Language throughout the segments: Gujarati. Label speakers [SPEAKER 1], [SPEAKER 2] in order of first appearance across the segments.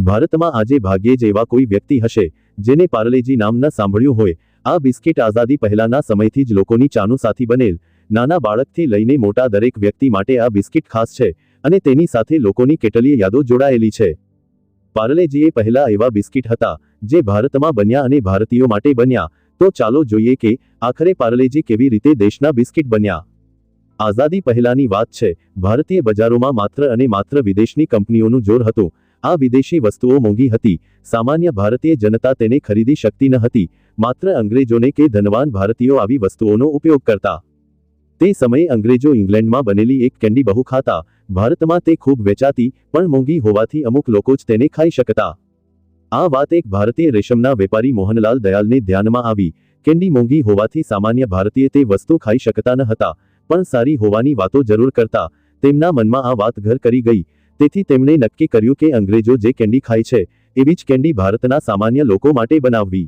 [SPEAKER 1] ભારતમાં આજે ભાગ્યે જ એવા કોઈ વ્યક્તિ હશે જેને પાર્લેજી નામ ન સાંભળ્યું હોય। આ બિસ્કિટ આઝાદી પહેલાના સમયથી જ લોકોની ચાનું સાથી બનેલ। નાના બાળકથી લઈને મોટા દરેક વ્યક્તિ માટે આ બિસ્કિટ ખાસ છે અને તેની સાથે લોકોની કેટલીય યાદો જોડાયેલી છે। પાર્લેજીએ પહેલા એવા બિસ્કિટ હતા જે ભારતમાં બન્યા અને ભારતીયો માટે બન્યા। તો ચાલો જોઈએ કે આખરે પાર્લેજી કેવી રીતે દેશના બિસ્કિટ બન્યા। આઝાદી પહેલાની વાત છે। ભારતીય બજારોમાં માત્ર અને માત્ર વિદેશની કંપનીઓનું જોર હતું। આ વિદેશી વસ્તુઓ મોંઘી હતી। સામાન્ય ભારતીય જનતા તેને ખરીદી શકતી ન હતી। માત્ર અંગ્રેજોને કે ધનવાન ભારતીયો આવી વસ્તુઓનો ઉપયોગ કરતા। તે સમયે અંગ્રેજો ઇંગ્લેન્ડમાં બનેલી એક કેન્ડી બહુ ખાતા। ભારતમાં તે ખૂબ વેચાતી પણ મોંઘી હોવાથી અમુક લોકો જ તેને ખાઈ શકતા। આ વાત એક ભારતીય રેશમના વેપારી મોહનલાલ દયાલને ધ્યાનમાં આવી। કેન્ડી મોંઘી હોવાથી સામાન્ય ભારતીય તે વસ્તુ ખાઈ શકતા ન હતા પણ સારી હોવાની વાતો જરૂર કરતા। તેમના મનમાં આ વાત ઘર કરી ગઈ। તેથી તેમણે નક્કી કર્યું કે અંગ્રેજો જે કેન્ડી ખાય છે એવી જ કેન્ડી ભારતના સામાન્ય લોકો માટે બનાવવી।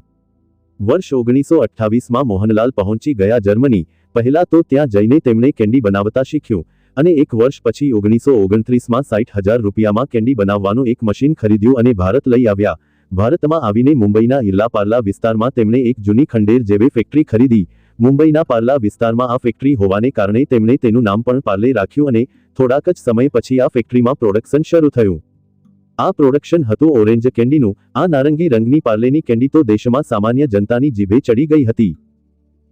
[SPEAKER 1] વર્ષ 1928માં મોહનલાલ પહોંચી ગયા જર્મની। પહેલા તો ત્યાં જઈને તેમણે કેન્ડી બનાવતા શીખ્યું અને એક વર્ષ પછી 1929માં 60,000 રૂપિયામાં કેન્ડી બનાવવાનું એક મશીન ખરીદ્યું અને ભારત લઈ આવ્યા। ભારતમાં આવીને મુંબઈના ઇરલા પાર્લા વિસ્તારમાં તેમણે એક જૂની ખંડેર જેવી ફેક્ટરી ખરીદી। મુંબઈના પાર્લા વિસ્તારમાં આ ફેક્ટરી હોવાને કારણે તેમણે તેનું નામ પણ પાર્લે રાખ્યું અને થોડાક જ સમય પછી આ ફેક્ટરીમાં પ્રોડક્શન શરૂ થયું। આ પ્રોડક્શન હતું ઓરેન્જ કેન્ડીનું। આ નારંગી રંગની પાર્લેની કેન્ડી તો દેશમાં સામાન્ય જનતાની જીભે ચડી ગઈ હતી।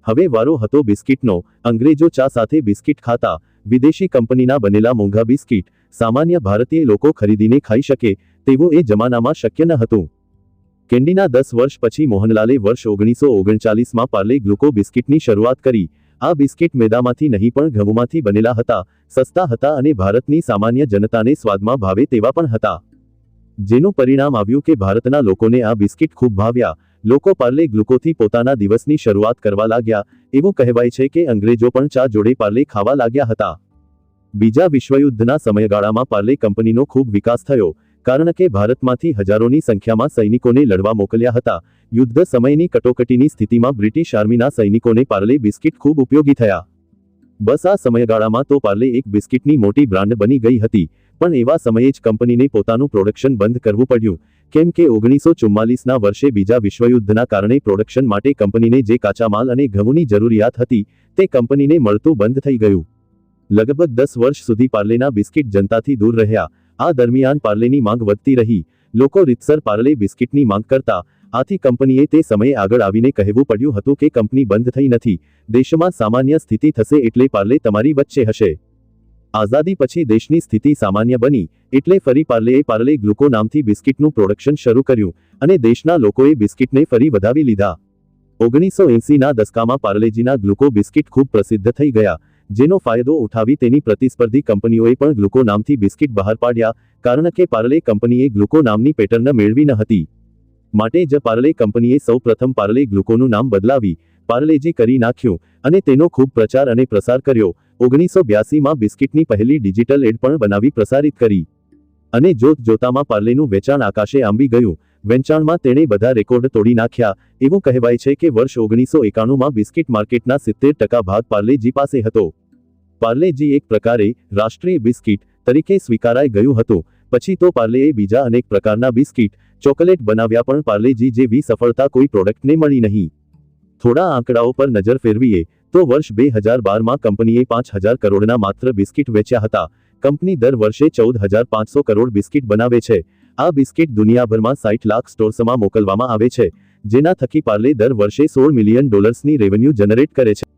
[SPEAKER 1] હવે વારો હતો બિસ્કિટનો। અંગ્રેજો ચા સાથે બિસ્કિટ ખાતા। વિદેશી કંપનીના બનેલા મોંઘા બિસ્કિટ સામાન્ય ભારતીય લોકો ખરીદીને ખાઈ શકે તેવું એ જમાનામાં શક્ય ન હતું। કેન્ડીના 10 વર્ષ પછી મોહનલાલે વર્ષ 1939માં પાર્લે ગ્લુકો બિસ્કિટની શરૂઆત કરી। આ બિસ્કિટ મેદામાંથી નહીં પણ ઘઉંમાંથી બનેલા હતા। સસ્તા હતા અને ભારતની સામાન્ય જનતાને સ્વાદમાં ભાવે તેવા પણ હતા। જેનું પરિણામ આવ્યું કે ભારતના લોકોને આ બિસ્કિટ ખૂબ ભાવ્યા। લોકો પાર્લે ગ્લુકોથી પોતાના દિવસની શરૂઆત કરવા લાગ્યા। એવું કહેવાય છે કે અંગ્રેજો પણ ચા જોડે પાર્લે ખાવા લાગ્યા હતા। બીજા વિશ્વયુદ્ધના સમયગાળામાં પાર્લે કંપનીનો ખૂબ વિકાસ થયો કારણ કે ભારતમાંથી હજારોની સંખ્યામાં સૈનિકોને લડવા મોકલ્યા હતા। યુદ્ધ સમયની કટોકટીની સ્થિતિમાં બ્રિટિશ આર્મીના સૈનિકોને પાર્લે બિસ્કિટ ખૂબ ઉપયોગી થયા। બસ આ સમયગાળામાં તો પાર્લે એક બિસ્કિટની મોટી બ્રાન્ડ બની ગઈ હતી પણ એવા સમયે જ કંપનીને પોતાનું પ્રોડક્શન બંધ કરવું પડ્યું કેમ કે 1944ના વર્ષે બીજા વિશ્વયુદ્ધના કારણે પ્રોડક્શન માટે કંપનીને જે કાચા માલ અને ઘઉંની જરૂરિયાત હતી તે કંપનીને મળતું બંધ થઈ ગયું। લગભગ 10 વર્ષ સુધી પાર્લેના બિસ્કિટ જનતાથી દૂર રહ્યા। આ દરમિયાન પાર્લેની માંગ વધતી રહી। લોકો રીતસર પાર્લે બિસ્કિટની માંગ કરતા। આથી કંપનીએ તે સમયે આગળ આવીને કહેવું પડ્યું હતું કે કંપની બંધ થઈ નથી। દેશમાં સામાન્ય સ્થિતિ થશે એટલે પાર્લે તમારી વચ્ચે હશે। આઝાદી પછી દેશની સ્થિતિ સામાન્ય બની એટલે ફરી પાર્લે ગ્લુકો નામથી બિસ્કિટનું પ્રોડક્શન શરૂ કર્યું અને દેશના લોકોએ બિસ્કિટને ફરી વધાવી લીધા। 1980ના દશકામાં પાર્લેજીના ગ્લુકો બિસ્કિટ ખૂબ પ્રસિદ્ધ થઈ ગયા જેનો ફાયદો ઉઠાવી તેની પ્રતિસ્પર્ધી કંપનીઓએ પણ ગ્લુકો નામથી બિસ્કિટ બહાર પાડ્યા કારણ કે પાર્લે કંપનીએ ગ્લુકો નામની પેટર્ન મેળવી ન હતી। માટે જ પાર્લે કંપનીએ સૌ પ્રથમ પાર્લે ગ્લુકોનું નામ બદલાવી પાર્લેજી કરી નાખ્યું અને તેનો ખૂબ પ્રચાર અને પ્રસાર કર્યો। 1982માં બિસ્કિટની પહેલી ડિજિટલ એડ પણ બનાવી પ્રસારિત કરી અને જોત જોતામાં પાર્લેનું વેચાણ આકાશે આંબી ગયું। વેચાણમાં તેણે બધા રેકોર્ડ તોડી નાખ્યા। એવું કહેવાય છે કે વર્ષ 1991માં બિસ્કિટ માર્કેટના 70% ભાગ પાર્લેજી પાસે હતો। પાર્લેજી એક પ્રકારે રાષ્ટ્રીય બિસ્કિટ તરીકે સ્વીકારાઈ ગયું હતું। પછી તો પાર્લેએ બીજા અનેક પ્રકારના બિસ્કિટ ચોકલેટ બનાવ્યા પણ પાર્લેજી જેવી સફળતા કોઈ પ્રોડક્ટને મળી નહીં। થોડા આંકડાઓ પર નજર ફેરવીએ તો વર્ષ 2012માં કંપનીએ 5,000 કરોડના માત્ર બિસ્કિટ વેચ્યા હતા। કંપની દર વર્ષે 14,500 કરોડ બિસ્કિટ બનાવે છે। આ બિસ્કિટ દુનિયાભરમાં 60 લાખ સ્ટોર્સમાં મોકલવામાં આવે છે જેના થકી પાર્લે દર વર્ષે $16 મિલિયન ની રેવન્યુ જનરેટ કરે છે।